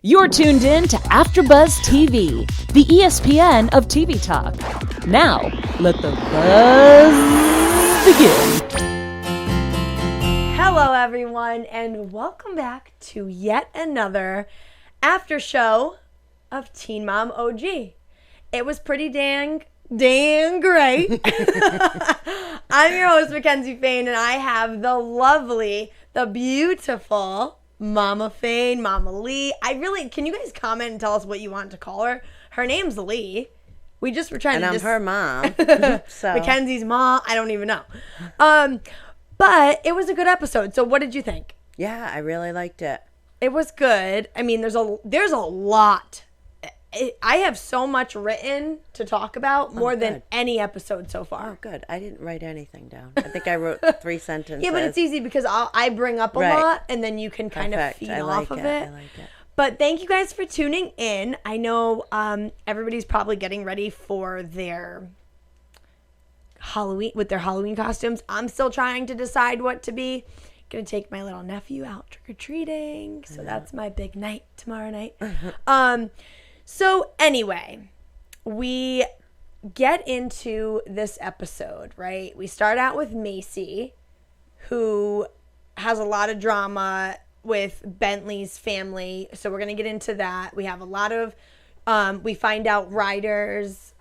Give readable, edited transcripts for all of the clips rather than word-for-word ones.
You're tuned in to AfterBuzz TV, the ESPN of TV talk. Now, let the buzz begin. Hello, everyone, and welcome back to yet another after show of Teen Mom OG. It was pretty dang great. I'm your host, Mackenzie Fain, and I have the lovely, the beautiful Mama Fain, Mama Lee. Can you guys comment and tell us what you want to call her? Her name's Lee. We just were trying and I'm her mom. So Mackenzie's mom. I don't even know. But it was a good episode. So what did you think? Yeah, I really liked it. It was good. I mean, there's a lot. I have so much written to talk about, more than any episode so far. Oh, good. I didn't write anything down. I think I wrote 3 sentences. Yeah, but it's easy because I bring up a lot, and then you can kind of feed off of it. I like it. But thank you guys for tuning in. I know everybody's probably getting ready for their Halloween costumes. I'm still trying to decide what to be. Gonna take my little nephew out trick-or-treating. So that's my big night tomorrow night. So anyway, we get into this episode, right? We start out with Macy, who has a lot of drama with Bentley's family. So we're going to get into that. We have a lot of, we find out Ryder's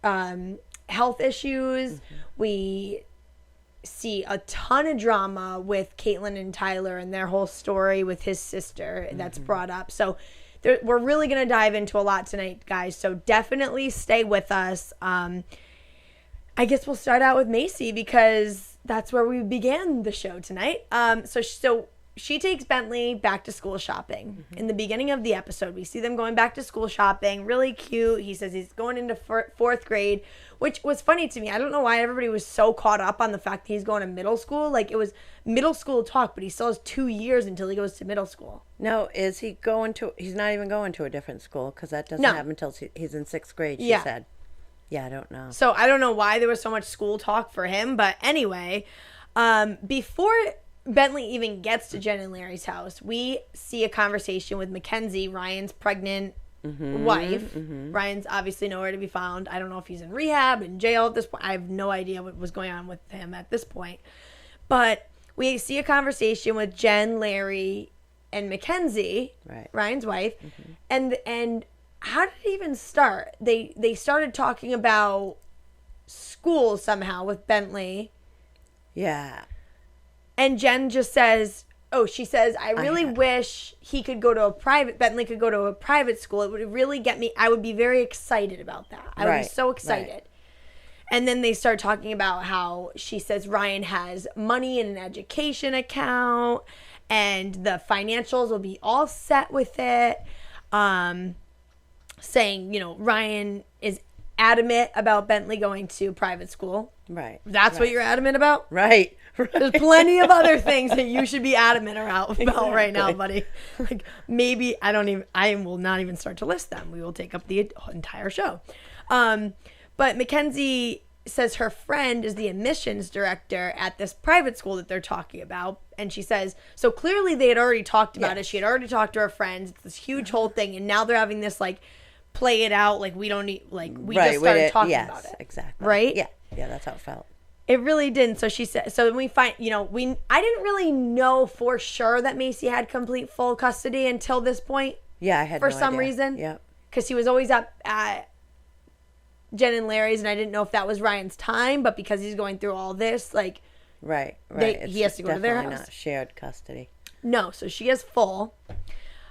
health issues. Mm-hmm. We see a ton of drama with Caitlin and Tyler and their whole story with his sister that's brought up. So we're really going to dive into a lot tonight, guys. So definitely stay with us. I guess we'll start out with Macy because that's where we began the show tonight. So she takes Bentley back to school shopping. Mm-hmm. In the beginning of the episode, we see them going back to school shopping. Really cute. He says he's going into 4th grade, which was funny to me. I don't know why everybody was so caught up on the fact that he's going to middle school. Like, it was middle school talk, but he still has 2 years until he goes to middle school. No, he's not even going to a different schoole because that doesn't happen until he's in 6th grade, she said. Yeah, I don't know. So I don't know why there was so much school talk for him. But anyway, before Bentley even gets to Jen and Larry's house, we see a conversation with Mackenzie, Ryan's pregnant wife. Mm-hmm. Ryan's obviously nowhere to be found. I don't know if he's in rehab, in jail at this point. I have no idea what was going on with him at this point. But we see a conversation with Jen, Larry, and Mackenzie, Ryan's wife. Mm-hmm. And how did it even start? They started talking about school somehow with Bentley. Yeah. And Jen just says, I really wish Bentley could go to a private school. It would really get me, I would be very excited about that. I would be so excited. Right. And then they start talking about how she says Ryan has money in an education account and the financials will be all set with it. Saying, Ryan is adamant about Bentley going to private school. Right. That's what you're adamant about? Right. There's plenty of other things that you should be adamant about right now, buddy. Like, maybe I will not even start to list them. We will take up the entire show. But Mackenzie says her friend is the admissions director at this private school that they're talking about. And she says, so clearly they had already talked about it. She had already talked to her friends. It's this huge whole thing. And now they're having this, play it out. We don't need, we just started talking about it. Exactly. Right? Yeah. Yeah, that's how it felt. It really didn't. So she said, so we find, I didn't really know for sure that Macy had complete full custody until this point. Yeah, I had for some reason. Yeah. Because he was always up at Jen and Larry's, and I didn't know if that was Ryan's time, but because he's going through all this, Right. He has to go to their house. Definitely not shared custody. No, so she is full.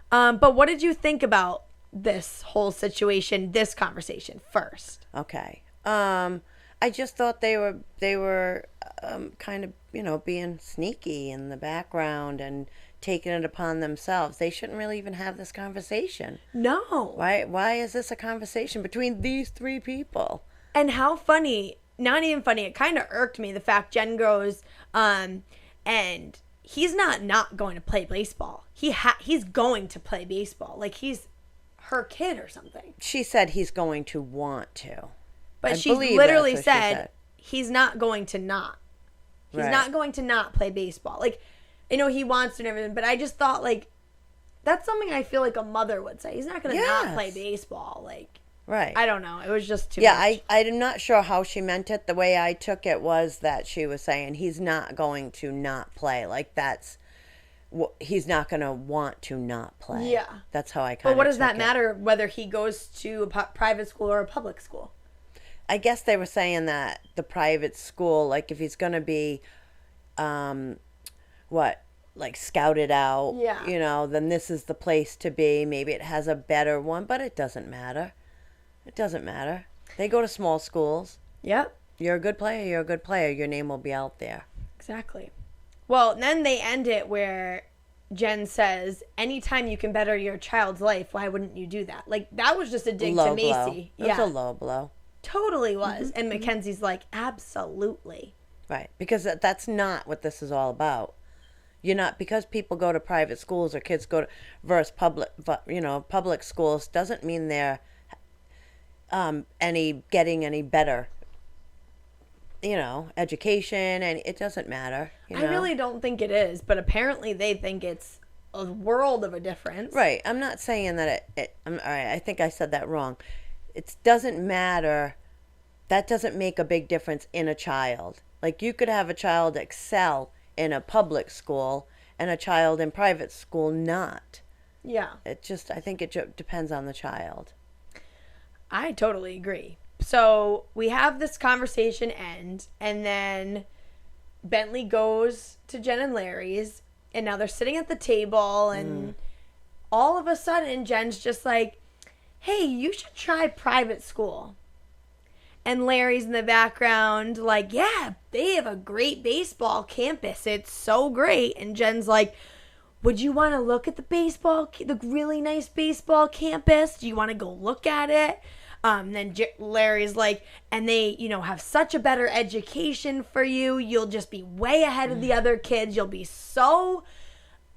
But what did you think about this whole situation, this conversation first? Okay. I just thought they were kind of, being sneaky in the background and taking it upon themselves. They shouldn't really even have this conversation. No. Why is this a conversation between these 3 people? And how funny, not even funny, it kind of irked me, the fact Jen goes, and he's not going to play baseball. He's going to play baseball. Like, he's her kid or something. She said he's going to want to. But she literally said he's not going to not. He's not going to not play baseball. Like, I know he wants to and everything, but I just thought, That's something I feel like a mother would say. He's not going to not Yes. play baseball. Like, Right. I don't know. It was just too Yeah, much. I'm not sure how she meant it. The way I took it was that she was saying he's not going to not play. Like, he's not going to want to not play. Yeah. That's how I kind of But what does took that it. matter whether he goes to a private school or a public school? I guess they were saying that the private school, like if he's going to be, like scouted out, Yeah. then this is the place to be. Maybe it has a better one, but it doesn't matter. It doesn't matter. They go to small schools. Yep. You're a good player. You're a good player. Your name will be out there. Exactly. Well, then they end it where Jen says, anytime you can better your child's life, why wouldn't you do that? Like, that was just a dig Low to blow. Macy. It was a low blow. Totally was. And Mackenzie's like, absolutely. Right. Because that's not what this is all about. You're not, because people go to private schools or kids go to versus public schools doesn't mean they're getting any better, education, and it doesn't matter. I really don't think it is, but apparently they think it's a world of a difference. Right. I'm not saying that all right, I think I said that wrong. It doesn't matter. That doesn't make a big difference in a child. Like, you could have a child excel in a public school and a child in private school not. Yeah. I think it depends on the child. I totally agree. So we have this conversation end, and then Bentley goes to Jen and Larry's, and now they're sitting at the table, and all of a sudden Jen's just like, hey, you should try private school. And Larry's in the background like, yeah, they have a great baseball campus. It's so great. And Jen's like, would you want to look at the really nice baseball campus? Do you want to go look at it? Then Larry's like, and they, have such a better education for you. You'll just be way ahead of the other kids. You'll be so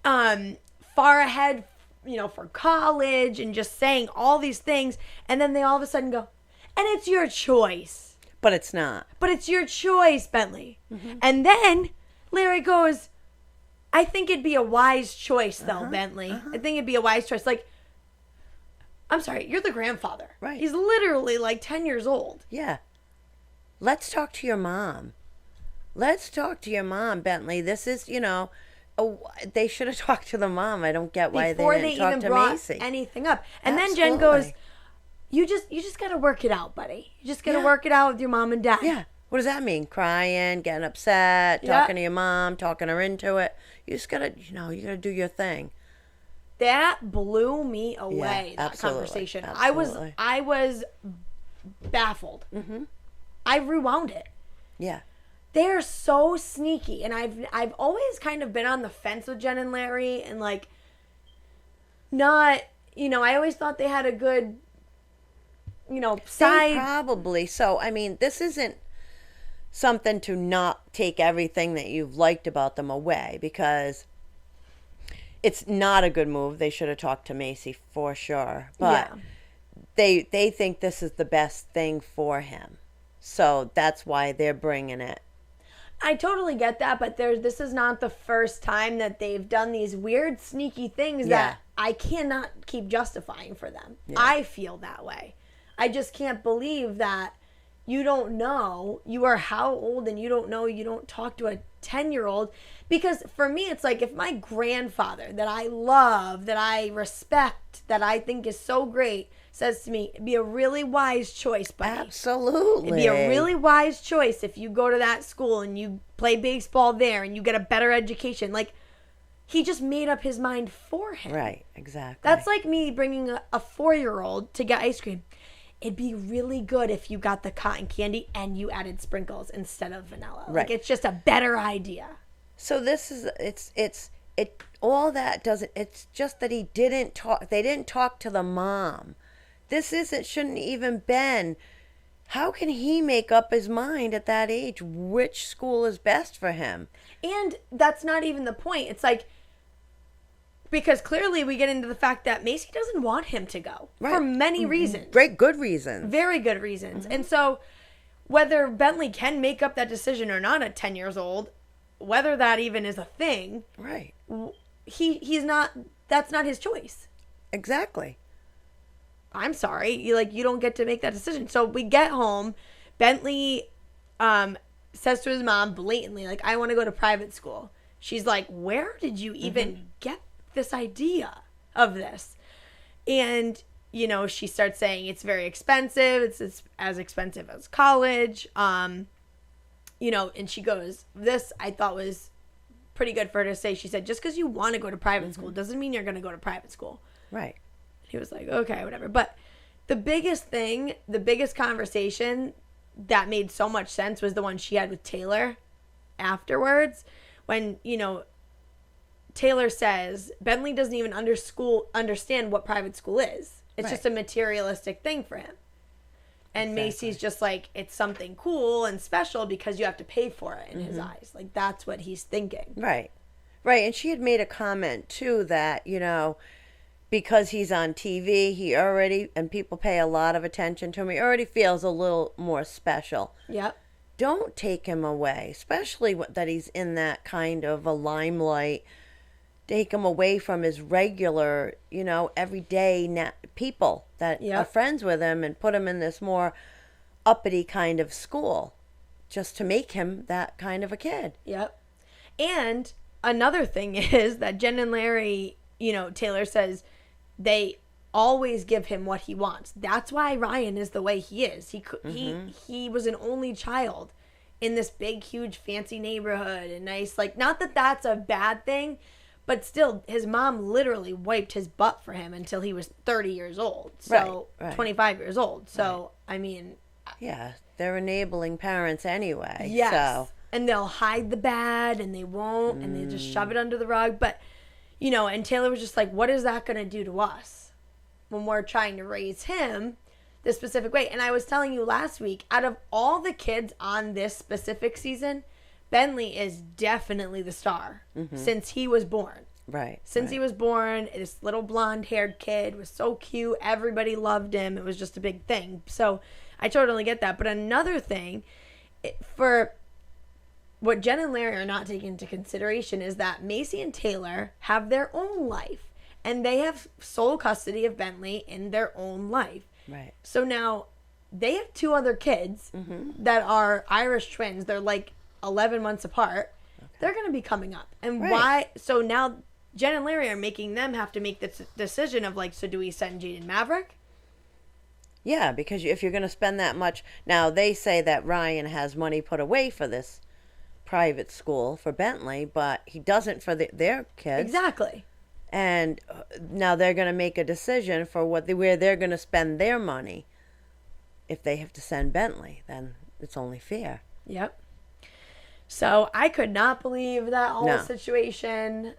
far ahead, for college, and just saying all these things. And then they all of a sudden go, and it's your choice. But it's not. But it's your choice, Bentley. And then Larry goes, I think it'd be a wise choice, though, Bentley. I think it'd be a wise choice. Like, I'm sorry, you're the grandfather. Right. He's literally like 10 years old. Yeah. Let's talk to your mom. Let's talk to your mom, Bentley. This is, they should have talked to the mom. I don't get why Before they they didn't talk even to brought Macy. anything up. And then Jen goes, you just got to work it out, buddy. You just got to work it out with your mom and dad. Yeah. What does that mean? Crying, getting upset, talking to your mom, talking her into it. You just gotta, you gotta do your thing. That blew me away, that absolutely, conversation. absolutely. I was baffled. I rewound it. Yeah. They're so sneaky, and I've always kind of been on the fence with Jen and Larry, and like, not, I always thought they had a good, side. They probably. So, I mean, this isn't something to not take everything that you've liked about them away, because it's not a good move. They should have talked to Macy for sure. But they think this is the best thing for him. So that's why they're bringing it. I totally get that, but this is not the first time that they've done these weird, sneaky things that I cannot keep justifying for them. Yeah. I feel that way. I just can't believe that you don't know. You are how old, and you don't know. You don't talk to a 10-year-old. Because for me, it's like, if my grandfather that I love, that I respect, that I think is so great, says to me, it'd be a really wise choice, buddy. Absolutely. It'd be a really wise choice if you go to that school and you play baseball there and you get a better education. Like, he just made up his mind for him. Right, exactly. That's like me bringing a 4-year-old to get ice cream. It'd be really good if you got the cotton candy and you added sprinkles instead of vanilla. Right. Like, it's just a better idea. So this is, it all that doesn't, it's just that they didn't talk to the mom. Shouldn't even been, how can he make up his mind at that age which school is best for him? And that's not even the point. It's like, because clearly we get into the fact that Macy doesn't want him to go for many reasons. Great, good reasons. Very good reasons. And so whether Bentley can make up that decision or not at 10 years old, whether that even is a thing, right? he's not that's not his choice. Exactly. I'm sorry. You don't get to make that decision. So we get home. Bentley says to his mom blatantly, like, I want to go to private school. She's like, where did you even get this idea of this? And, she starts saying it's very expensive. It's as expensive as college. And she goes, this I thought was pretty good for her to say. She said, just because you want to go to private school doesn't mean you're going to go to private school. Right. He was like, okay, whatever. But the biggest conversation that made so much sense was the one she had with Taylor afterwards, when, Taylor says Bentley doesn't even understand what private school is. It's just a materialistic thing for him. And Macy's just like, it's something cool and special because you have to pay for it in his eyes. Like, that's what he's thinking. Right. Right. And she had made a comment, too, that, because he's on TV, and people pay a lot of attention to him, he already feels a little more special. Yep. Don't take him away, especially that he's in that kind of a limelight. Take him away from his regular, everyday people that are friends with him, and put him in this more uppity kind of school just to make him that kind of a kid. Yep. And another thing is that Jen and Larry, Taylor says they always give him what he wants. That's why Ryan is the way he is. He was an only child in this big, huge, fancy neighborhood and nice. Like, not that that's a bad thing, but still, his mom literally wiped his butt for him until he was 30 years old. So, right. 25 years old. So, I mean. Yeah, they're enabling parents anyway. Yes. So. And they'll hide the bad, and they won't, and they just shove it under the rug. But, and Taylor was just like, what is that going to do to us when we're trying to raise him this specific way? And I was telling you last week, out of all the kids on this specific season, Bentley is definitely the star since he was born. Right. Since he was born, this little blonde-haired kid was so cute. Everybody loved him. It was just a big thing. So I totally get that. But another thing, for what Jen and Larry are not taking into consideration is that Macy and Taylor have their own life. And they have sole custody of Bentley in their own life. Right. So now they have two other kids that are Irish twins. They're like 11 months apart. Okay. They're going to be coming up. And why? So now Jen and Larry are making them have to make this decision of like, so do we send Jaden Maverick? Yeah, because if you're going to spend that much. Now, they say that Ryan has money put away for this private school for Bentley, but he doesn't for their kids. Exactly. And now they're going to make a decision for where they're going to spend their money. If they have to send Bentley, then it's only fair. Yep. So I could not believe that whole situation.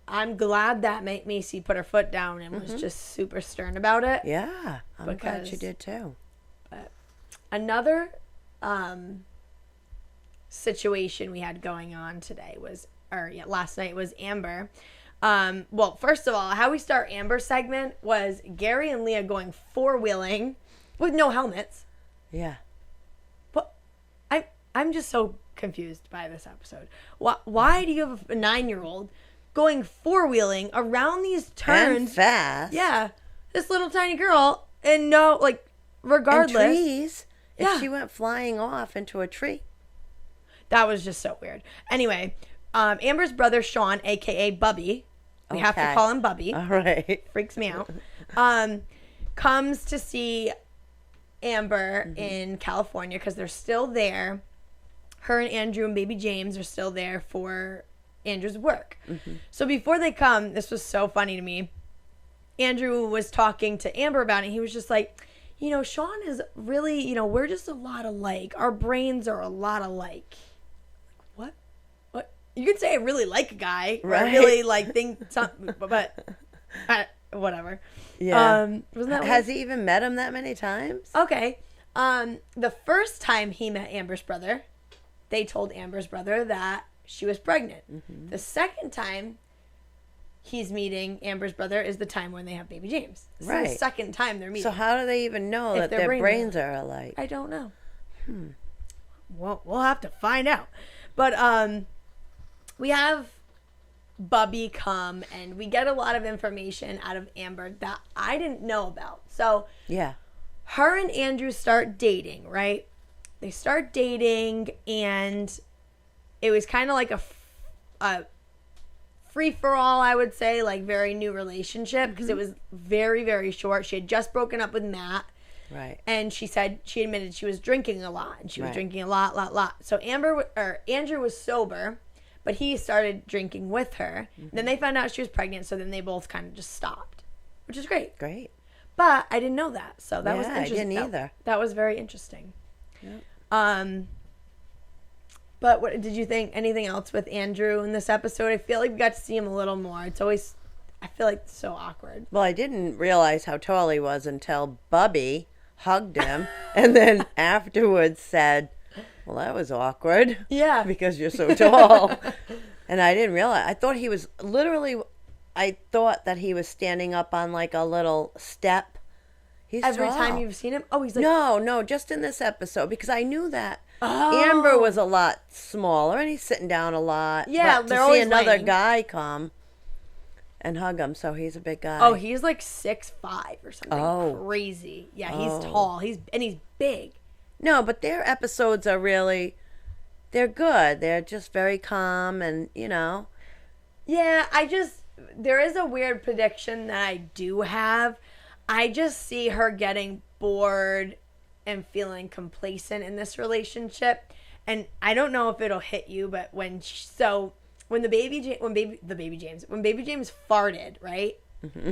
I'm glad that Macy put her foot down and was just super stern about it. Yeah, I'm glad she did too. But another situation we had going on last night was Amber. Well, first of all, how we start Amber's segment was Gary and Leah going four-wheeling with no helmets. Yeah. But I'm just so confused by this episode. Why do you have a 9-year-old going four-wheeling around these turns? And fast. Yeah. This little tiny girl, and regardless. And trees. Yeah. If she went flying off into a tree. That was just so weird. Anyway, Amber's brother, Sean, a.k.a. Bubby. We have to call him Bubby. All right. Freaks me out. Comes to see Amber in California because they're still there. Her and Andrew and baby James are still there for Andrew's work. So before they come, this was so funny to me. Andrew was talking to Amber about it. He was just like, Sean is really, we're just a lot alike. Our brains are a lot alike. What? You could say I really like a guy. Right. Or I really think something, but whatever. Yeah. Wasn't that Has he even met him that many times? Okay. The first time he met Amber's brother, they told Amber's brother that she was pregnant. The second time he's meeting Amber's brother is the time when they have baby James. This is the second time they're meeting. So how do they even know that their brains are alike? I don't know. Well, we'll have to find out. But we have Bubby come, and we get a lot of information out of Amber that I didn't know about. So Yeah. her and Andrew start dating, right? They start dating, and it was kind of like a free-for-all, I would say, like very new relationship, because it was very, very short. She had just broken up with Matt. Right. And she admitted she was drinking a lot, and she was Right. drinking a lot. So Andrew was sober, but he started drinking with her. Then they found out she was pregnant, so then they both kind of just stopped, which is great. Great. But I didn't know that, so that was Yeah, I interesting. didn't either. That was very interesting. Yep. But what did you think? Anything else with Andrew in this episode? I feel like we got to see him a little more. It's always, I feel like it's so awkward. Well, I didn't realize how tall he was until Bubby hugged him and then afterwards said, well, that was awkward. Yeah. Because you're so tall. And I didn't realize. I thought he was literally, I thought that he was standing up on like a little step. He's Every tall. time you've seen him? Oh, he's like... No, just in this episode, because I knew that Amber was a lot smaller and he's sitting down a lot. Yeah, but they're to see always another laying. guy come and hug him, so he's a big guy. Oh, he's like 6'5" or something crazy. Yeah, he's Oh. tall. He's big. No, but their episodes are really, they're good. They're just very calm and, Yeah, there is a weird prediction that I do have. I just see her getting bored and feeling complacent in this relationship. And I don't know if it'll hit you, but when baby James farted, right? Mm-hmm.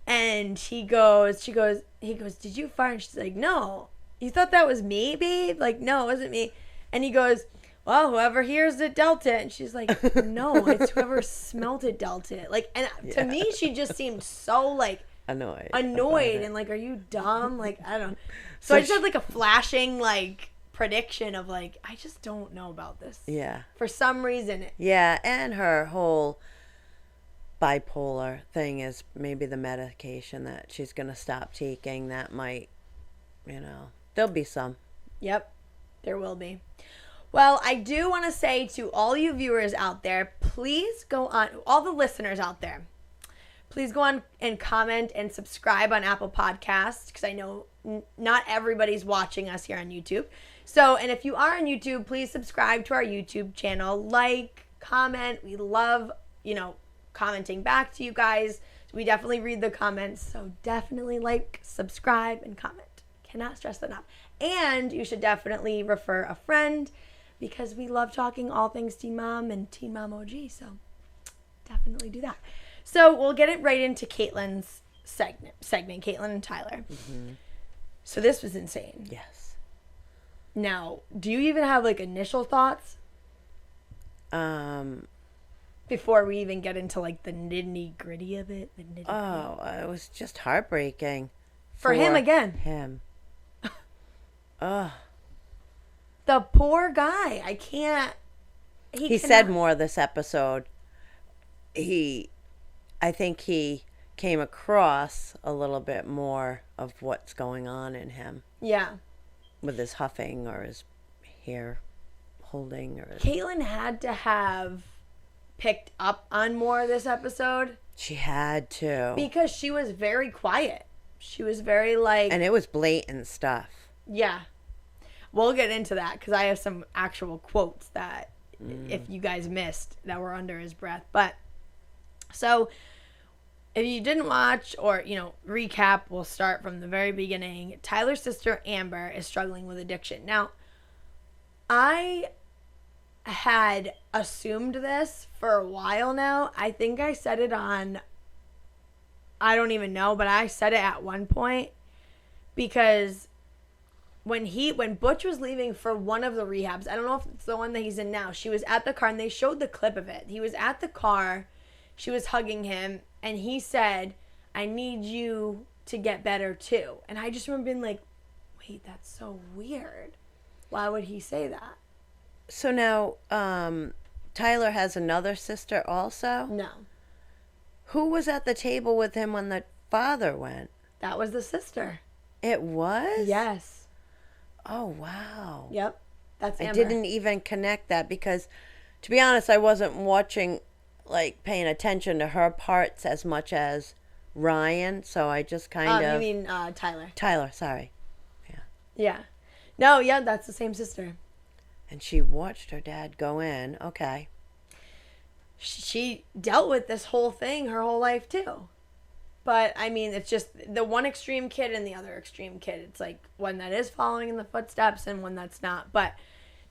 And he goes, did you fart? And she's like, no. You thought that was me, babe? Like, no, it wasn't me. And he goes, well, whoever hears it dealt it. And she's like, no, it's whoever smelt it dealt it. Like, and to me, she just seemed so like annoyed and like, are you dumb? Like, I don't. So I just had like a flashing like prediction of like, I just don't know about this. Yeah. For some reason. Yeah, and her whole bipolar thing is maybe the medication that she's going to stop taking. That might, there'll be some. Yep, there will be. Well, I do want to say to all you viewers out there, please go on, all the listeners out there, please go on and comment and subscribe on Apple Podcasts, because I know not everybody's watching us here on YouTube. So, and if you are on YouTube, please subscribe to our YouTube channel, like, comment. We love, commenting back to you guys. We definitely read the comments, so definitely like, subscribe, and comment. Cannot stress that enough. And you should definitely refer a friend, because we love talking all things Teen Mom and Teen Mom OG, so definitely do that. So we'll get it right into Caitlin's segment, Caitlin and Tyler. Mm-hmm. So this was insane. Yes. Now, do you even have like initial thoughts? Before we even get into like the nitty gritty of it? It was just heartbreaking. For him again. Him. Ugh. The poor guy. I can't. He said more this episode. I think he came across a little bit more of what's going on in him. Yeah. With his huffing or his hair holding. Caitlin had to have picked up on more this episode. She had to. Because she was very quiet. She was very like... And it was blatant stuff. Yeah. We'll get into that because I have some actual quotes that if you guys missed that were under his breath. But so if you didn't watch or, recap, we'll start from the very beginning. Tyler's sister Amber is struggling with addiction. Now, I had assumed this for a while now. I think I said it on, I don't even know, but I said it at one point because when Butch was leaving for one of the rehabs, I don't know if it's the one that he's in now, she was at the car and they showed the clip of it. He was at the car, she was hugging him, and he said, I need you to get better too. And I just remember being like, wait, that's so weird. Why would he say that? So now, Tyler has another sister also? No. Who was at the table with him when the father went? That was the sister. It was? Yes. Oh, wow. Yep. That's Amber. I didn't even connect that because, to be honest, I wasn't watching like paying attention to her parts as much as Ryan, so I just kind of... You mean Tyler. Tyler, sorry. Yeah. No, yeah, that's the same sister. And she watched her dad go in. Okay. She dealt with this whole thing her whole life, too. But, I mean, it's just the one extreme kid and the other extreme kid. It's like one that is following in the footsteps and one that's not. But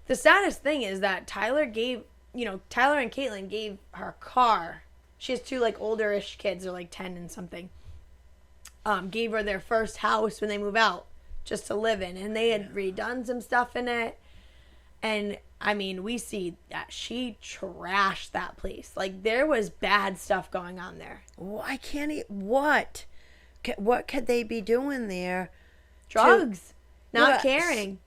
the saddest thing is that Tyler and Caitlin gave her a car. She has two, like, older-ish kids. They're, like, 10 and something. Gave her their first house when they move out just to live in. And they had redone some stuff in it. And, I mean, we see that she trashed that place. Like, there was bad stuff going on there. Why can't he... What? What could they be doing there? Drugs. Not caring.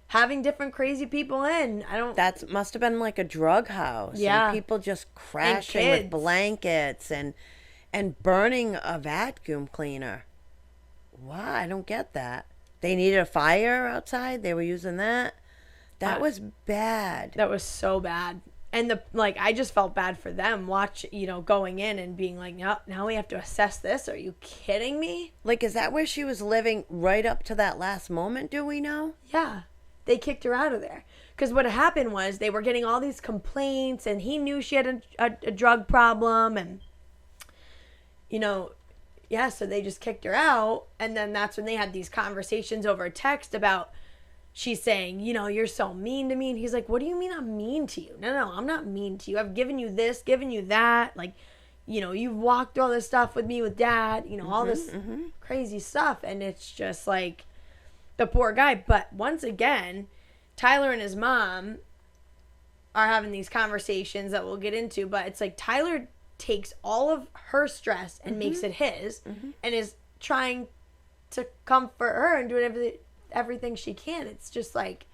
Having different crazy people in. That must have been like a drug house. Yeah. And people just crashing with blankets and burning a vacuum cleaner. Why? I don't get that. They needed a fire outside. They were using that. That was bad. That was so bad. And I just felt bad for them going in and being like, no, now we have to assess this. Are you kidding me? Like, is that where she was living right up to that last moment? Do we know? Yeah. They kicked her out of there. Because what happened was they were getting all these complaints and he knew she had a drug problem and, so they just kicked her out. And then that's when they had these conversations over text about, she's saying, you're so mean to me. And he's like, what do you mean I'm mean to you? No, I'm not mean to you. I've given you this, given you that. Like, you've walked all this stuff with me with dad, all this crazy stuff. And it's just like the poor guy. But once again, Tyler and his mom are having these conversations that we'll get into. But it's like Tyler takes all of her stress and makes it his and is trying to comfort her and do everything she can. It's just like...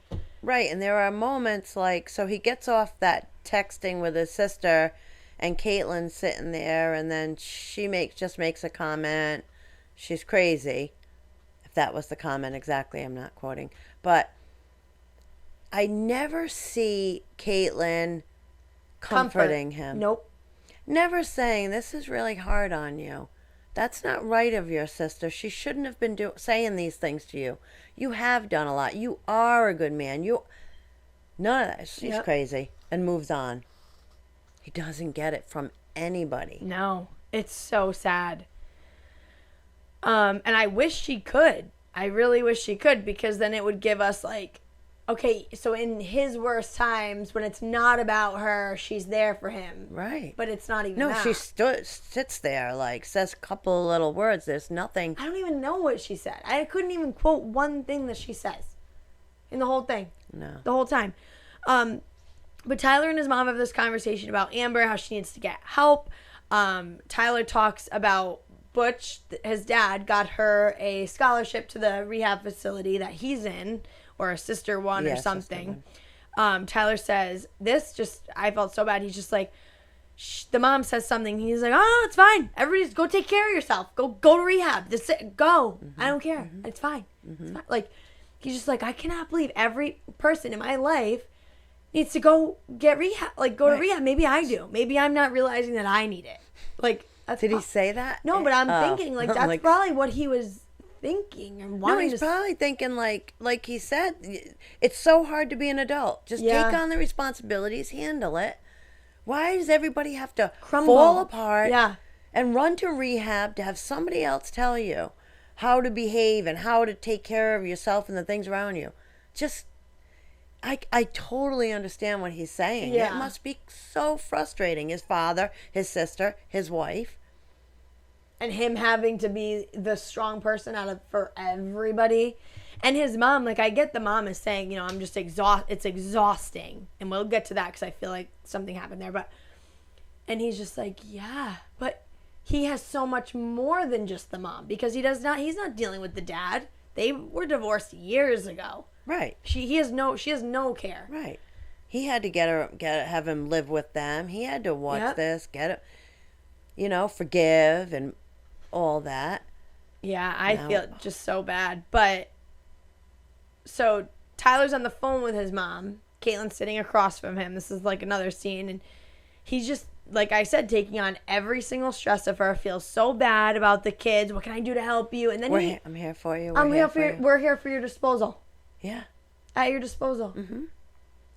Right, and there are moments like... So he gets off that texting with his sister and Caitlin's sitting there and then she just makes a comment. She's crazy. If that was the comment exactly, I'm not quoting. But I never see Caitlin comforting him. Nope. Never saying, this is really hard on you. That's not right of your sister. She shouldn't have been saying these things to you. You have done a lot. You are a good man. None of that. She's crazy and moves on. He doesn't get it from anybody. No, it's so sad. And I wish she could. I really wish she could because then it would give us like, okay, so in his worst times, when it's not about her, she's there for him. Right. But it's not even that. She sits there, like, says a couple of little words. There's nothing. I don't even know what she said. I couldn't even quote one thing that she says in the whole thing. No. The whole time. But Tyler and his mom have this conversation about Amber, how she needs to get help. Tyler talks about Butch, his dad, got her a scholarship to the rehab facility that he's in. Or a sister one or something. Tyler says, I felt so bad. He's just like, the mom says something. He's like, oh, it's fine. Everybody's go take care of yourself. Go to rehab. Go. I don't care. It's fine. It's fine. Like, he's just like, I cannot believe every person in my life needs to go get rehab. Like, go to rehab. Maybe I do. Maybe I'm not realizing that I need it. Like, did he say that? No, but I'm thinking, like, that's probably what he was thinking and wanting. No, he's probably thinking like he said, it's so hard to be an adult. Just take on the responsibilities, handle it. Why does everybody have to fall apart and run to rehab to have somebody else tell you how to behave and how to take care of yourself and the things around you? Just I totally understand what he's saying. It must be so frustrating. His father, his sister, his wife. And him having to be the strong person for everybody. And his mom, like, I get the mom is saying, I'm just it's exhausting. And we'll get to that because I feel like something happened there. And he's just like, yeah, but he has so much more than just the mom because he's not dealing with the dad. They were divorced years ago. Right. She has no care. Right. He had to have him live with them. He had to watch this, get it, forgive and all that. Yeah, I feel just so bad. But so Tyler's on the phone with his mom. Caitlin's sitting across from him. This is like another scene, and he's just like I said, taking on every single stress of her, feels so bad about the kids. What can I do to help you? And then I'm here for you. We're here for your disposal. Yeah. At your disposal. Mm-hmm.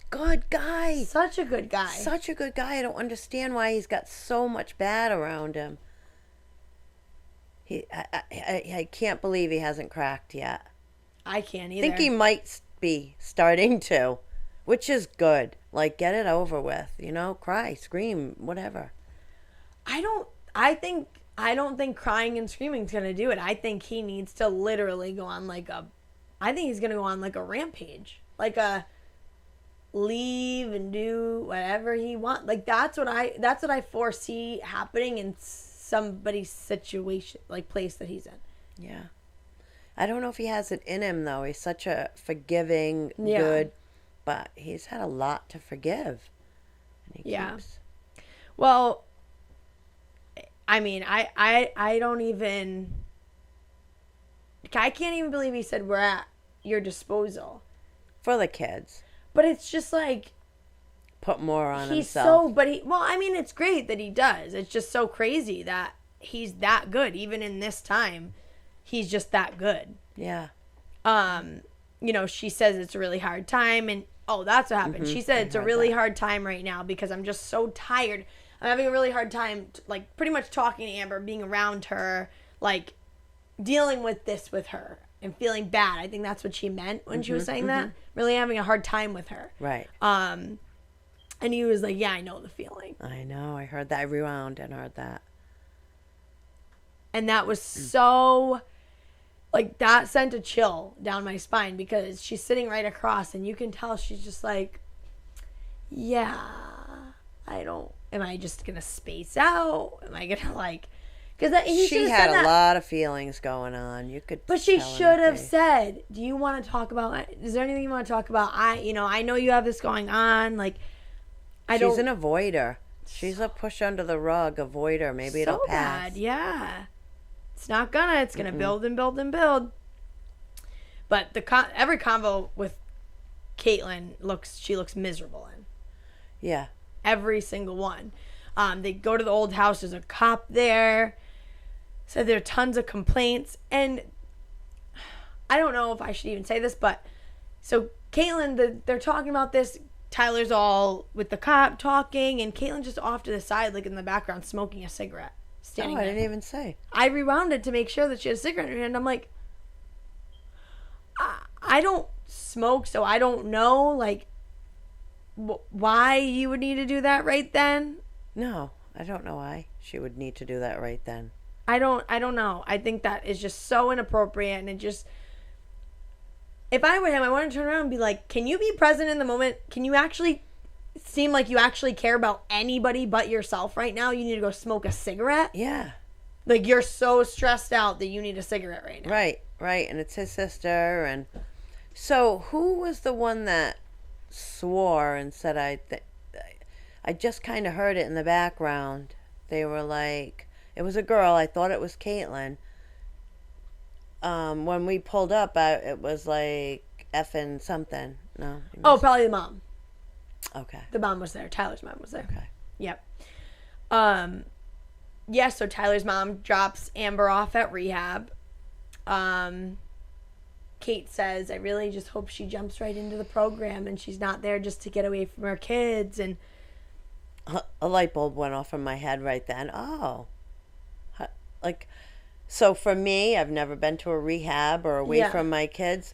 Good guy. Such a good guy. Such a good guy. I don't understand why he's got so much bad around him. I can't believe he hasn't cracked yet. I can't either. I think he might be starting to, which is good. Like, get it over with, cry, scream, whatever. I don't think crying and screaming is going to do it. I think he needs to literally go on I think he's going to go on like a rampage. Like a leave and do whatever he wants. Like that's what I foresee happening in somebody's situation, like place that he's in. Yeah. I don't know if he has it in him though. He's such a forgiving, good, but he's had a lot to forgive. And he keeps... Well, I mean, I don't even... I can't even believe he said we're at your disposal. For the kids. But it's just like... Put more on himself. It's great that he does. It's just so crazy that he's that good. Even in this time, he's just that good. Yeah. She says it's a really hard time. And, that's what happened. Mm-hmm. She said it's a really hard time right now because I'm just so tired. I'm having a really hard time, pretty much talking to Amber, being around her, dealing with this with her and feeling bad. I think that's what she meant when she was saying that. Really having a hard time with her. Right. And he was like, yeah, I know the feeling. I know. I heard that. I rewound and heard that. And that was so, that sent a chill down my spine because she's sitting right across and you can tell she's just like, yeah, am I just going to space out? Am I going to because she had a lot of feelings going on. You could. But she should have said, "Do you want to talk about? Is there anything you want to talk about? I know you have this going on. She's an avoider. She's a push under the rug avoider. Maybe it'll pass. Bad, yeah. It's not gonna. It's gonna build and build and build. But every convo with Caitlin looks miserable in. Yeah. Every single one. They go to the old house. There's a cop there. So there are tons of complaints. And I don't know if I should even say this, but so Caitlin, they're talking about this. Tyler's all with the cop talking, and Caitlin's just off to the side, in the background, smoking a cigarette. Standing I there. didn't even say. I rewound it to make sure that she had a cigarette in her hand. I'm like, I don't smoke, so I don't know, why you would need to do that right then. No, I don't know why she would need to do that right then. I don't know. I think that is just so inappropriate, and it just... If I were him, I want to turn around and be like, can you be present in the moment? Can you actually seem like you actually care about anybody but yourself right now? You need to go smoke a cigarette? Yeah. You're so stressed out that you need a cigarette right now. Right. And it's his sister. And so who was the one that swore and said, I just kind of heard it in the background. They were like, it was a girl. I thought it was Caitlin. When we pulled up, it was like effing something. No. Probably the mom. Okay. The mom was there. Tyler's mom was there. Okay. Yep. So Tyler's mom drops Amber off at rehab. Kate says, I really just hope she jumps right into the program and she's not there just to get away from her kids. And a light bulb went off in my head right then. So for me, I've never been to a rehab or away from my kids.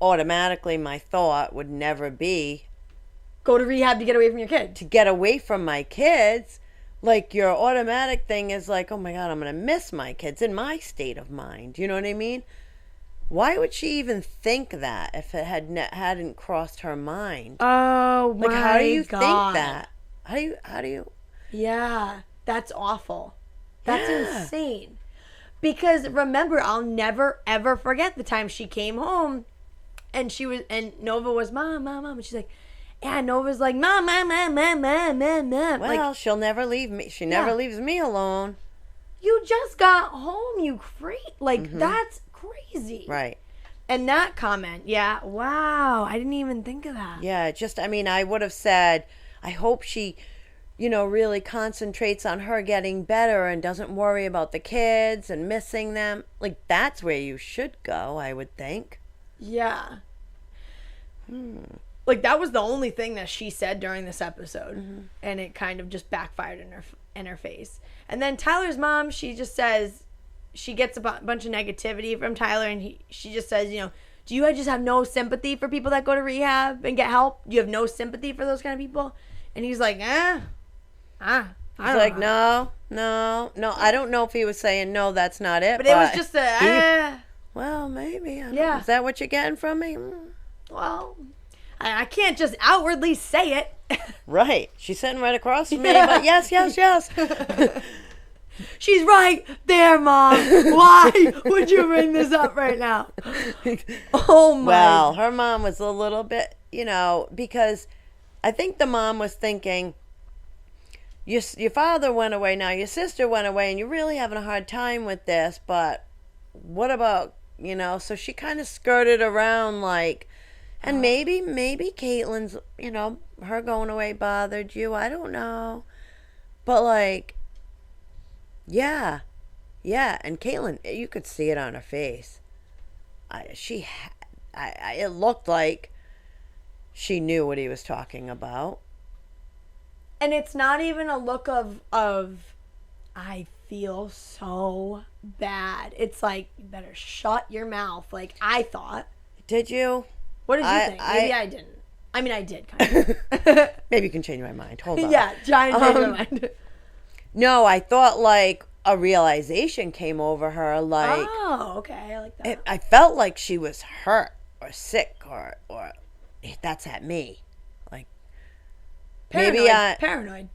Automatically, my thought would never be... Go to rehab to get away from your kids. To get away from my kids. Your automatic thing is oh my God, I'm going to miss my kids in my state of mind. You know what I mean? Why would she even think that if it hadn't crossed her mind? Oh, my God. How do you think that? How do you... Yeah, that's awful. That's insane. Because remember, I'll never, ever forget the time she came home and Nova was, Mom. And she's like, yeah, Nova's like, Mom. Well, she'll never leave me. She never leaves me alone. You just got home, you that's crazy. Right. And that comment, wow, I didn't even think of that. Yeah, I would have said, I hope she... really concentrates on her getting better and doesn't worry about the kids and missing them. Like, that's where you should go, I would think. Yeah. Like, that was the only thing that she said during this episode. And it kind of just backfired in her face. And then Tyler's mom, she just says, she gets a bunch of negativity from Tyler, and she just says, do you just have no sympathy for people that go to rehab and get help? You have no sympathy for those kind of people? And he's like, I don't like, know. no. I don't know if he was saying, no, that's not it. But it was just well, maybe. I don't Yeah. know. Is that what you're getting from me? well, I can't just outwardly say it. Right. She's sitting right across from me, but yes. She's right there, Mom. Why would you bring this up right now? Oh, my. Well, her mom was a little bit, because I think the mom was thinking, your father went away, now your sister went away, and you're really having a hard time with this, but what about, so she kind of skirted around, like, and maybe Caitlin's, her going away bothered you, I don't know, but, like, yeah, and Caitlin, you could see it on her face. It looked like she knew what he was talking about. And it's not even a look of I feel so bad. It's like, you better shut your mouth, like I thought. Did you? What did you think? Maybe I didn't. I mean, I did, kind of. Maybe you can change my mind. Hold on. Yeah, try and change my mind. No, I thought, like, a realization came over her, like... Oh, okay, I like that. I felt like she was hurt or sick or that's at me. Like, Paranoid.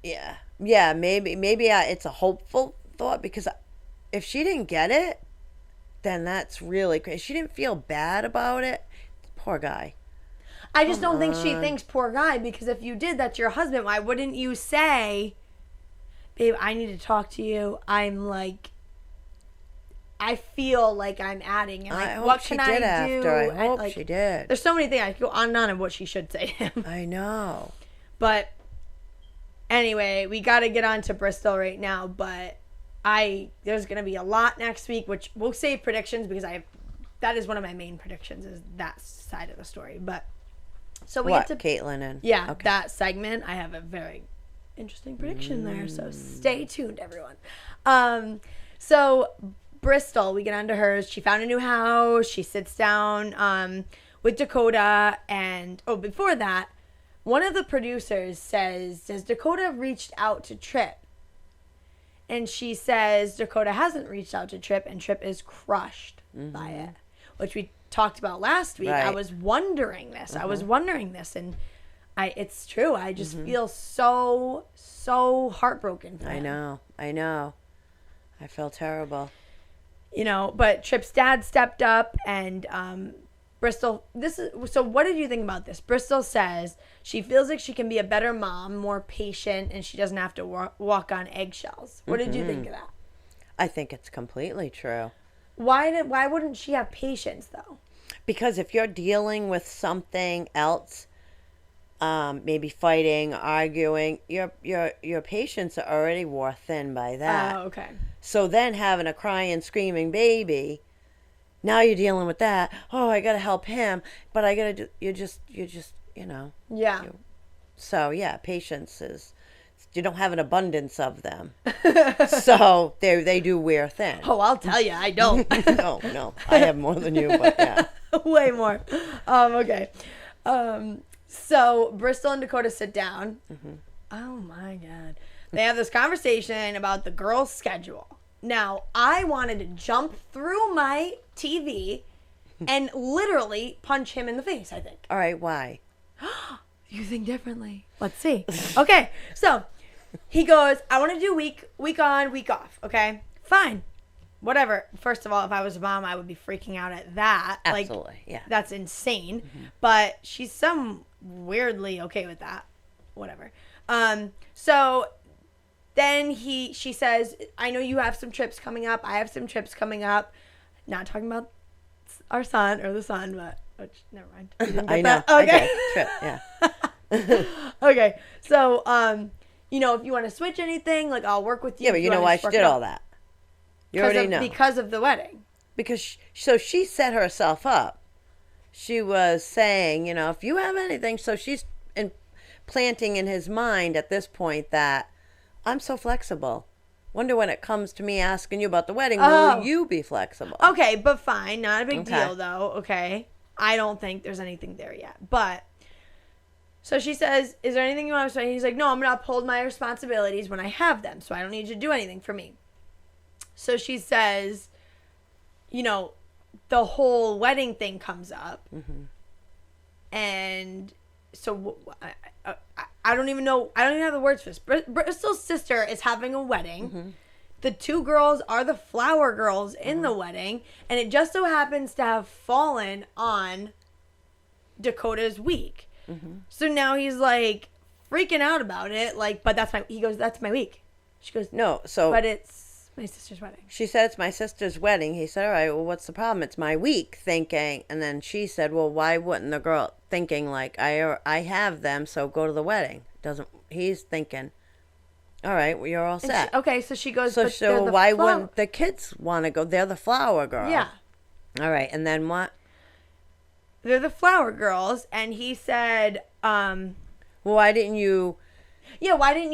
Yeah, maybe it's a hopeful thought, because if she didn't get it, then that's really crazy. She didn't feel bad about it. Poor guy. I just don't think she thinks poor guy, because if you did, that's your husband. Why wouldn't you say, babe, I need to talk to you. I'm like, I feel like I'm adding. And like, what can I do? I hope she did. There's so many things. I could go on and on of what she should say to him. I know. But anyway, we got to get on to Bristol right now. But there's going to be a lot next week, which we'll save predictions, because that is one of my main predictions, is that side of the story. But so we get to Caitlin and that segment. I have a very interesting prediction there, so stay tuned, everyone. So Bristol, we get onto hers. She found a new house. She sits down with Dakota, and before that, one of the producers says, has Dakota reached out to Tripp? And she says Dakota hasn't reached out to Tripp, and Tripp is crushed by it, which we talked about last week. Right. I was wondering this. And it's true. I just feel so heartbroken for him. I know. I feel terrible. But Tripp's dad stepped up, and Bristol, so what did you think about this? Bristol says she feels like she can be a better mom, more patient, and she doesn't have to walk on eggshells. What did you think of that? I think it's completely true. Why wouldn't she have patience, though? Because if you're dealing with something else, maybe fighting, arguing, your patience are already wore thin by that. Oh, okay. So then having a crying, screaming baby, now you're dealing with that. Oh, I gotta help him, but I gotta do. You're just, Yeah. So yeah, patience is. You don't have an abundance of them, so they do wear thin. Oh, I'll tell you, I don't. No, I have more than you, but yeah, way more. Okay. So Bristol and Dakota sit down. Oh my God. They have this conversation about the girls' schedule. Now, I wanted to jump through my TV and literally punch him in the face, I think. All right, why? You think differently. Let's see. Okay, so he goes, I want to do week on, week off. Okay, fine. Whatever. First of all, if I was a mom, I would be freaking out at that. Absolutely, yeah. That's insane. But she's some weirdly okay with that. Whatever. So then she says, I know you have some trips coming up. I have some trips coming up. Not talking about our son or the son, but never mind. I know. Okay. Trip, yeah. Okay. So you know, if you want to switch anything, like, I'll work with you. Yeah, but you know why she did all that. You already know. Because of the wedding. Because, so she set herself up. She was saying, you know, if you have anything, so she's planting in his mind at this point that I'm so flexible. Wonder when it comes to me asking you about the wedding, will you be flexible? Okay, but fine. Not a big deal, though. Okay. I don't think there's anything there yet. But, so she says, is there anything you want to say? He's like, no, I'm going to uphold my responsibilities when I have them. So I don't need you to do anything for me. So she says, you know, the whole wedding thing comes up. Mm-hmm. And so I don't even know. I don't even have the words for this. Bristol's sister is having a wedding. Mm-hmm. The two girls are the flower girls in the wedding. And it just so happens to have fallen on Dakota's week. Mm-hmm. So now he's like freaking out about it. Like, but he goes, that's my week. She goes, no. So, but it's my sister's wedding. She said, it's my sister's wedding. He said, all right, well, what's the problem? It's my week, thinking. And then she said, well, why wouldn't the girl, thinking like, I have them, so go to the wedding. He's thinking, all right, well, you're all set. So she goes, so why wouldn't the kids want to go? They're the flower girl. Yeah. All right, and then what? They're the flower girls, and he said, well, why didn't you? Yeah, why didn't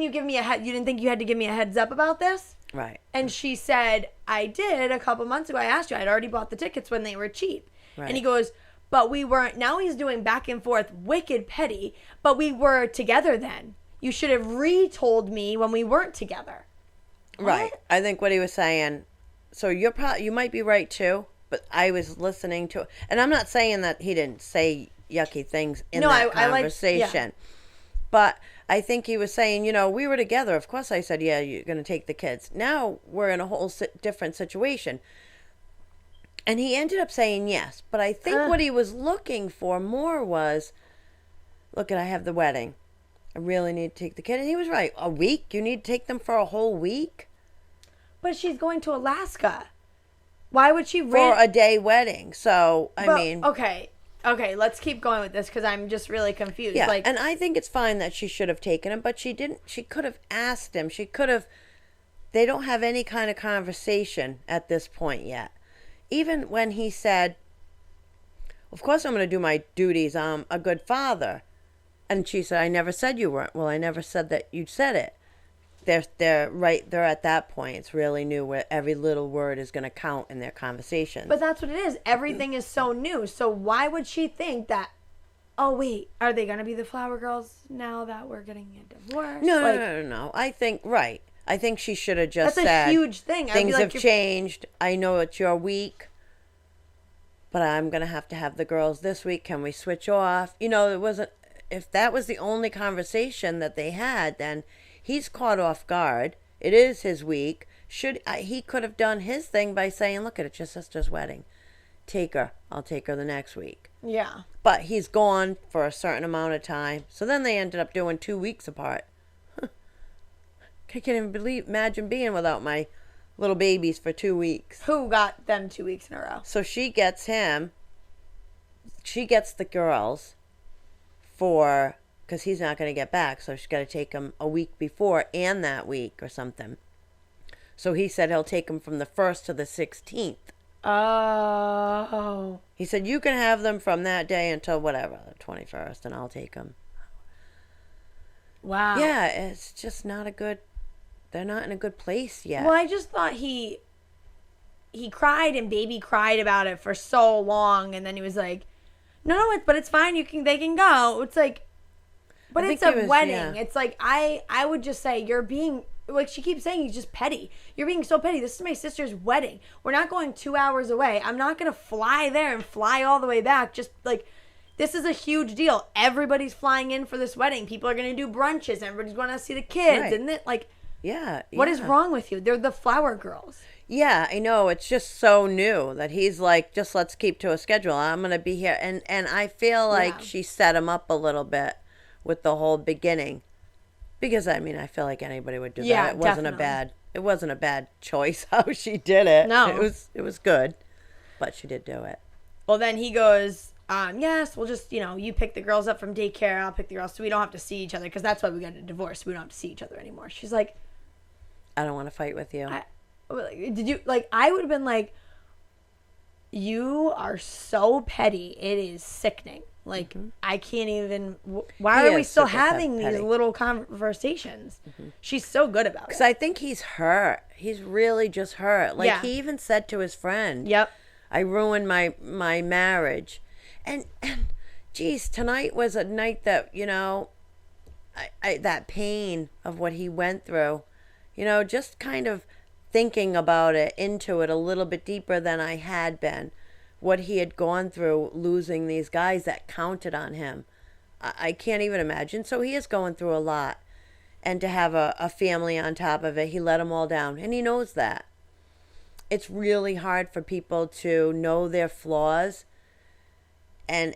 you give me you didn't think you had to give me a heads up about this? Right. And she said, I did a couple months ago. I asked you. I'd already bought the tickets when they were cheap. Right. And he goes, but we weren't. Now he's doing back and forth, wicked petty. But we were together then. You should have retold me when we weren't together. Right. What? I think what he was saying. So you might be right too. But I was listening to, and I'm not saying that he didn't say yucky things in that conversation. But I think he was saying, you know, we were together. Of course I said, yeah, you're going to take the kids. Now we're in a whole different situation. And he ended up saying yes. But I think what he was looking for more was, look, I have the wedding. I really need to take the kid. And he was right. A week? You need to take them for a whole week? But she's going to Alaska. Why would she for a day wedding? So, I mean. Okay, let's keep going with this because I'm just really confused. Yeah, and I think it's fine that she should have taken him, but she didn't. She could have asked him. She could have. They don't have any kind of conversation at this point yet. Even when he said, of course I'm going to do my duties. I'm a good father. And she said, I never said you weren't. Well, I never said that you said it. They're right. They're at that point. It's really new where every little word is going to count in their conversations. But that's what it is. Everything is so new. So why would she think that, oh, wait, are they going to be the flower girls now that we're getting a divorce? No. I think, right. I think she should have just said. That's a huge thing. Things have changed. I know it's your week, but I'm going to have the girls this week. Can we switch off? You know, it wasn't. If that was the only conversation that they had, then he's caught off guard. It is his week. He could have done his thing by saying, look, it's your sister's wedding. Take her. I'll take her the next week. Yeah. But he's gone for a certain amount of time. So then they ended up doing 2 weeks apart. I can't even imagine being without my little babies for 2 weeks. Who got them 2 weeks in a row? So she gets him. She gets the girls because he's not going to get back. So she's got to take him a week before and that week or something. So he said he'll take him from the 1st to the 16th. Oh. He said, you can have them from that day until whatever, the 21st, and I'll take them. Wow. Yeah, it's just they're not in a good place yet. Well, I just thought he cried and baby cried about it for so long, and then he was like, no, but it's fine. They can go. It's like, but it's a wedding. Yeah. It's like, I would just say you're being, like she keeps saying, he's just petty. You're being so petty. This is my sister's wedding. We're not going 2 hours away. I'm not going to fly there and fly all the way back. Just like, this is a huge deal. Everybody's flying in for this wedding. People are going to do brunches. Everybody's going to see the kids. Right. And then, like, yeah. What is wrong with you? They're the flower girls. Yeah, I know. It's just so new that he's like, just let's keep to a schedule. I'm going to be here. And I feel like she set him up a little bit with the whole beginning. Because, I mean, I feel like anybody would do that. It wasn't a bad choice how she did it. No. It was good. But she did do it. Well, then he goes, yes, we'll just, you pick the girls up from daycare, I'll pick the girls, so we don't have to see each other, because that's why we got a divorce. We don't have to see each other anymore. She's like, I don't want to fight with you. I would have been like, you are so petty. It is sickening. Like, I can't even, why are we still having these little conversations? She's so good about it. Because I think he's hurt. He's really just hurt. Like, he even said to his friend, yep, I ruined my marriage. And geez, tonight was a night that, that pain of what he went through, just kind of thinking about it, into it a little bit deeper than I had been, what he had gone through losing these guys that counted on him. I can't even imagine. So he is going through a lot. And to have a family on top of it, he let them all down. And he knows that. It's really hard for people to know their flaws and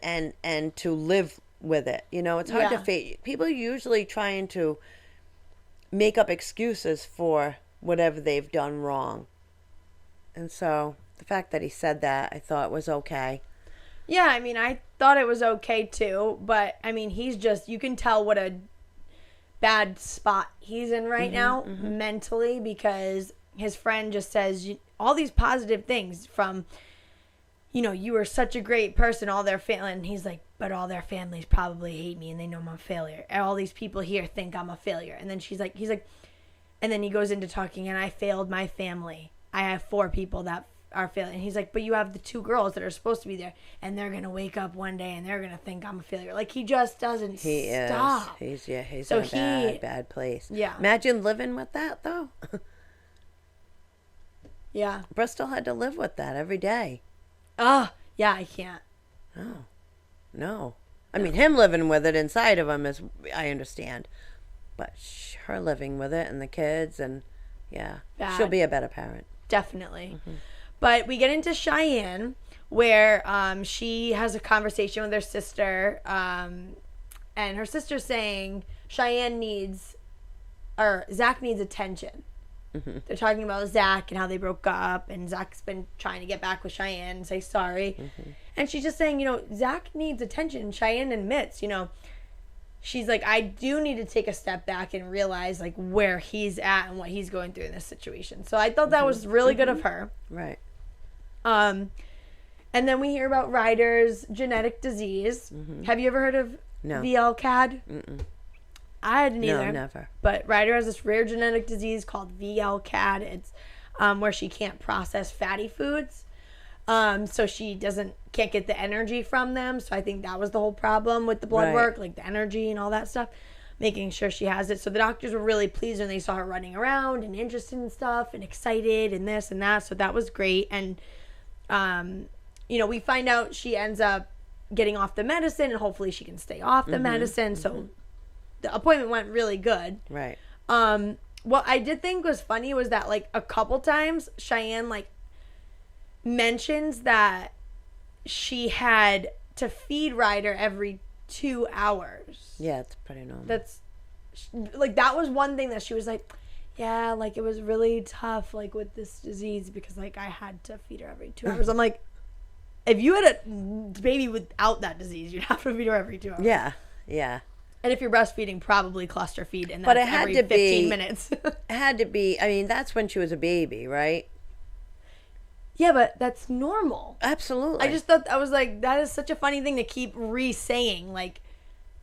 to live with it. It's hard to face. People are usually trying to make up excuses for whatever they've done wrong. And so the fact that he said that, I thought was okay. Yeah, I mean, I thought it was okay too, but I mean, he's just, you can tell what a bad spot he's in right now mentally, because his friend just says all these positive things from, you were such a great person, all their family, and he's like, but all their families probably hate me and they know I'm a failure. And all these people here think I'm a failure. And then he's like, and then he goes into talking, and I failed my family. I have 4 people that are failing. And he's like, but you have the 2 girls that are supposed to be there, and they're going to wake up one day and they're going to think I'm a failure. Like, he just doesn't stop. He's so in a bad place. Yeah. Imagine living with that, though. Yeah. Bristol had to live with that every day. Oh, yeah, I can't. No. I mean, him living with it inside of him is, I understand. But her living with it and the kids, and she'll be a better parent. Definitely. But we get into Cheyenne, where she has a conversation with her sister, and her sister's saying Zach needs attention. They're talking about Zach and how they broke up, and Zach's been trying to get back with Cheyenne and say sorry. And she's just saying, Zach needs attention. Cheyenne admits, she's like, I do need to take a step back and realize, like, where he's at and what he's going through in this situation. So I thought that was really good of her. Right. And then we hear about Ryder's genetic disease. Have you ever heard of VLCAD? I hadn't either. No, never. But Ryder has this rare genetic disease called VLCAD. It's where she can't process fatty foods. So she can't get the energy from them. So I think that was the whole problem with the blood work, like the energy and all that stuff, making sure she has it. So the doctors were really pleased when they saw her running around and interested in stuff and excited and this and that. So that was great. And, we find out she ends up getting off the medicine, and hopefully she can stay off the medicine. So the appointment went really good. Right. What I did think was funny was that, like, a couple times Cheyenne, like, mentions that she had to feed Ryder every 2 hours. Yeah, it's pretty normal. That was one thing that she was like, yeah, like, it was really tough, like, with this disease, because, like, I had to feed her every 2 hours. I'm like, if you had a baby without that disease, you'd have to feed her every 2 hours. Yeah. And if you're breastfeeding, probably cluster feed, and that's every 15 minutes. It had to be, I mean, that's when she was a baby, right? Yeah, but that's normal. Absolutely. I just thought, I was like, that is such a funny thing to keep re-saying. Like,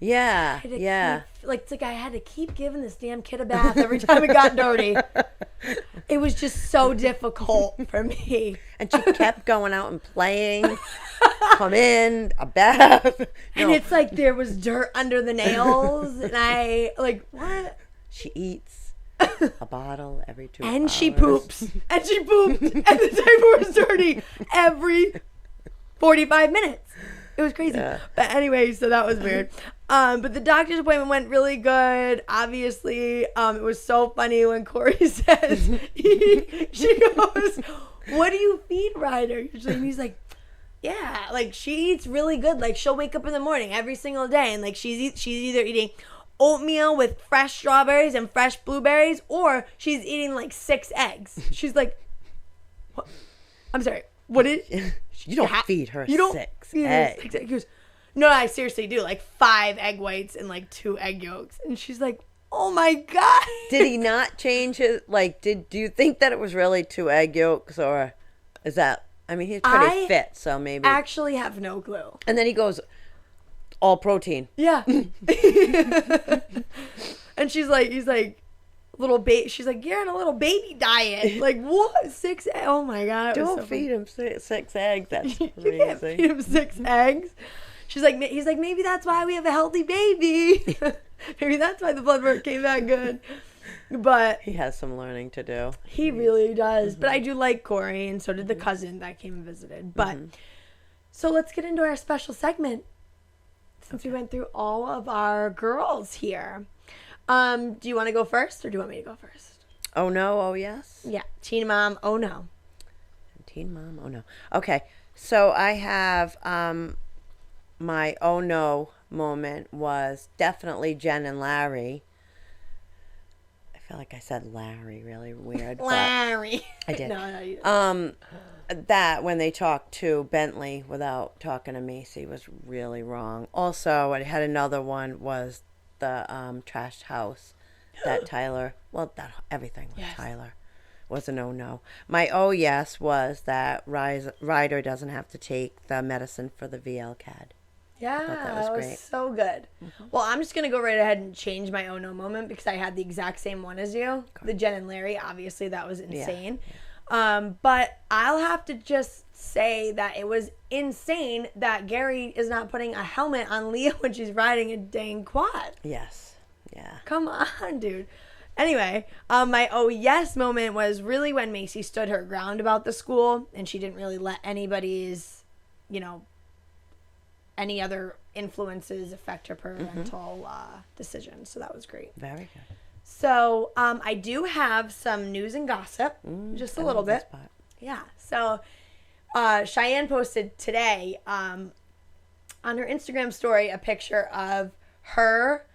yeah. It's like I had to keep giving this damn kid a bath every time it got dirty. It was just so difficult for me. And she kept going out and playing, come in, a bath. And it's like there was dirt under the nails. And I, like, what? She eats a bottle every 2 hours. And she poops. And she pooped. And the diaper was dirty every 45 minutes. It was crazy. Yeah. But anyway, so that was weird. But the doctor's appointment went really good. Obviously, it was so funny when Corey says, she goes, what do you feed Ryder usually? And he's like, yeah, like, she eats really good. Like, she'll wake up in the morning every single day, and, like, she's either eating oatmeal with fresh strawberries and fresh blueberries, or she's eating, like, 6 eggs. She's like, what? I'm sorry. what is... You don't feed her You don't 6 feed her eggs. 6 eggs. He goes, no, I seriously do. Like 5 egg whites and like 2 egg yolks. And she's like, oh my God. Did he not change his, like, do you think that it was really 2 egg yolks, or is that, I mean, he's pretty fit, so maybe. Actually have no clue. And then he goes, all protein. Yeah. And he's like, little baby. She's like, you're on a little baby diet. Like, what? 6 eggs? Oh my God. Don't feed him 6 eggs. That's crazy. You can't feed him 6 eggs. He's like, maybe that's why we have a healthy baby. Maybe that's why the blood work came back good. But he has some learning to do. He really does. But I do like Corey, and so did the cousin that came and visited. But so let's get into our special segment. Since we went through all of our girls here. Do you want to go first, or do you want me to go first? Oh no, oh yes? Yeah. Teen Mom, oh no. Teen Mom, oh no. Okay, so I have my oh no moment was definitely Jen and Larry. I feel like I said Larry really weird. Larry. I did. No, you didn't. That when they talked to Bentley without talking to Macy was really wrong. Also, I had another one was the trashed house that Tyler, well, that everything with Tyler was a no. My oh yes was that Ryder doesn't have to take the medicine for the VLCAD. Yeah, that was great. So good. Well, I'm just going to go right ahead and change my oh no moment because I had the exact same one as you. The Jen and Larry, obviously that was insane. Yeah. But I'll have to just say that it was insane that Gary is not putting a helmet on Leah when she's riding a dang quad. Yes. Yeah. Come on, dude. Anyway, my oh yes moment was really when Macy stood her ground about the school and she didn't really let anybody's, any other influences affect her parental decisions. So that was great. Very good. So I do have some news and gossip, just a little bit. Yeah. So Cheyenne posted today on her Instagram story a picture of her,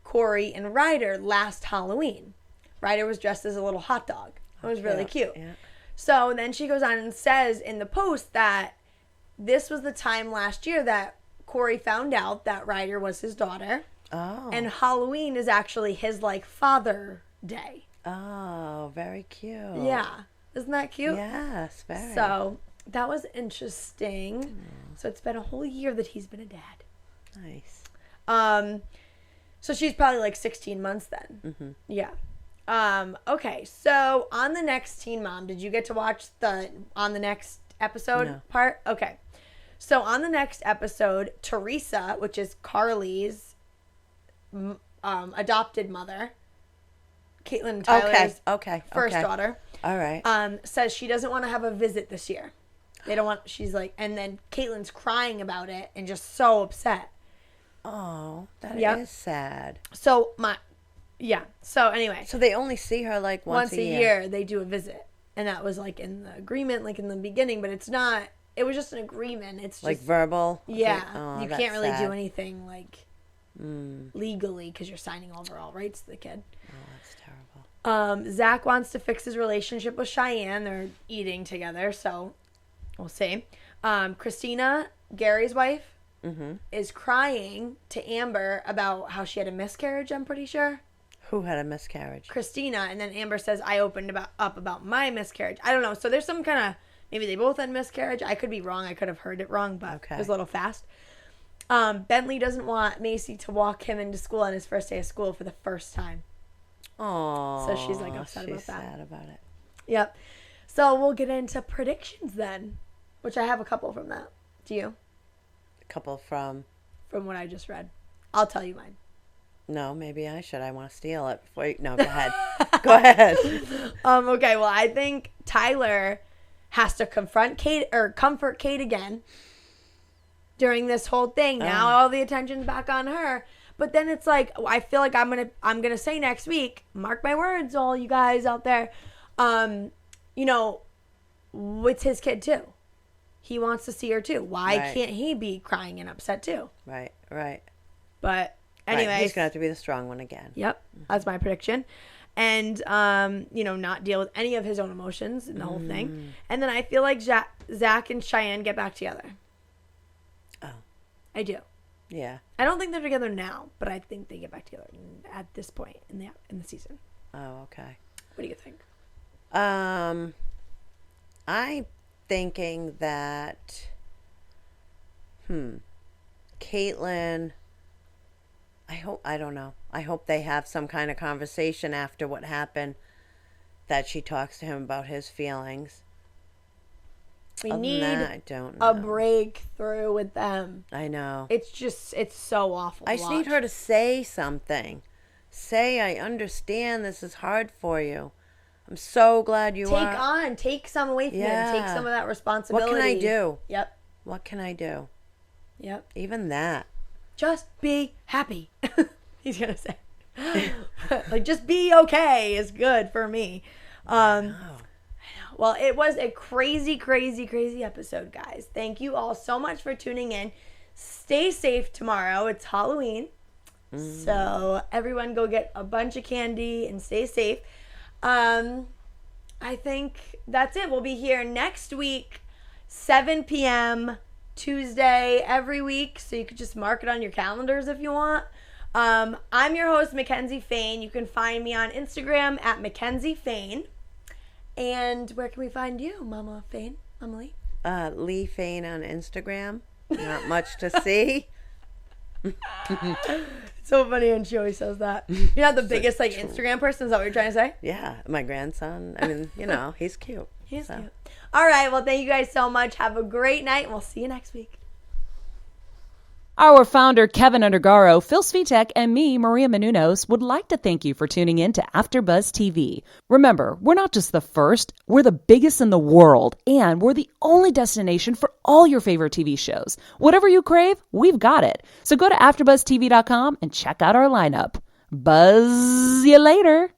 Corey, and Ryder last Halloween. Ryder was dressed as a little hot dog. It was really cute. Yeah. So then she goes on and says in the post that this was the time last year that Corey found out that Ryder was his daughter. Oh. And Halloween is actually his, Father Day. Oh, very cute. Yeah. Isn't that cute? Yes, very. So that was interesting. So it's been a whole year that he's been a dad. Nice. So she's probably 16 months then. Yeah. Okay. So on the next Teen Mom, did you get to watch on the next episode part? Okay. So on the next episode, Teresa, which is Carly's adopted mother, Caitlin and Tyler's first daughter. All right. Says she doesn't want to have a visit this year. They don't want, she's like, and then Caitlin's crying about it and just so upset. Oh, that is sad. So so anyway. So they only see her once a year. They do a visit. And that was in the agreement, in the beginning, but it's not, it was just an agreement. It's just verbal. Yeah. Oh, you can't really do anything legally because you're signing over all rights to the kid. Oh, that's terrible. Zach wants to fix his relationship with Cheyenne. They're eating together, so we'll see. Christina, Gary's wife, is crying to Amber about how she had a miscarriage, I'm pretty sure. Who had a miscarriage? Christina, and then Amber says, I opened up about my miscarriage. I don't know. So there's some kind of, maybe they both had miscarriage. I could be wrong. I could have heard it wrong, but it was a little fast. Bentley doesn't want Macy to walk him into school on his first day of school for the first time. Oh, so she's upset about that. She's sad about it. Yep. So we'll get into predictions then, which I have a couple from that. Do you? A couple from what I just read. I'll tell you mine. No, maybe I should. I want to steal it before you... No, go ahead. Go ahead. Okay, well, I think Tyler has to comfort Kate again during this whole thing. Now all the attention's back on her. But then it's I feel like I'm gonna say next week, mark my words, all you guys out there, it's his kid too. He wants to see her too. Why can't he be crying and upset too? Right. But anyway, he's gonna have to be the strong one again. Yep, that's my prediction. and not deal with any of his own emotions in the whole thing. And then I feel like Zach and Cheyenne get back together. Oh. I do. Yeah. I don't think they're together now, but I think they get back together at this point in the season. Oh, okay. What do you think? I'm thinking that Caitlyn, I don't know. I hope they have some kind of conversation after what happened, that she talks to him about his feelings. We Other need than that, I don't know. a breakthrough with them. I know. It's so awful. I just need her to say something. Say, I understand this is hard for you. I'm so glad you take some away from him. Take some of that responsibility. What can I do? Yep. What can I do? Yep. Even that. Just be happy. He's gonna say. Like, just be okay is good for me. I know. Well, it was a crazy, crazy, crazy episode, guys. Thank you all so much for tuning in. Stay safe tomorrow. It's Halloween. So everyone go get a bunch of candy and stay safe. I think that's it. We'll be here next week, 7 p.m. Tuesday every week. So you could just mark it on your calendars if you want. I'm your host, Mackenzie Fain. You can find me on Instagram at Mackenzie Fain. And where can we find you, Mama Fain? Emily? Lee Fain on Instagram. Not much to see. It's so funny when she always says that. You're not the biggest Instagram person, is that what you're trying to say? Yeah, my grandson. I mean, he's cute. He's cute. All right, well, thank you guys so much. Have a great night, and we'll see you next week. Our founder, Keven Undergaro, Phil Svitek, and me, Maria Menounos, would like to thank you for tuning in to AfterBuzz TV. Remember, we're not just the first, we're the biggest in the world, and we're the only destination for all your favorite TV shows. Whatever you crave, we've got it. So go to AfterBuzzTV.com and check out our lineup. Buzz you later.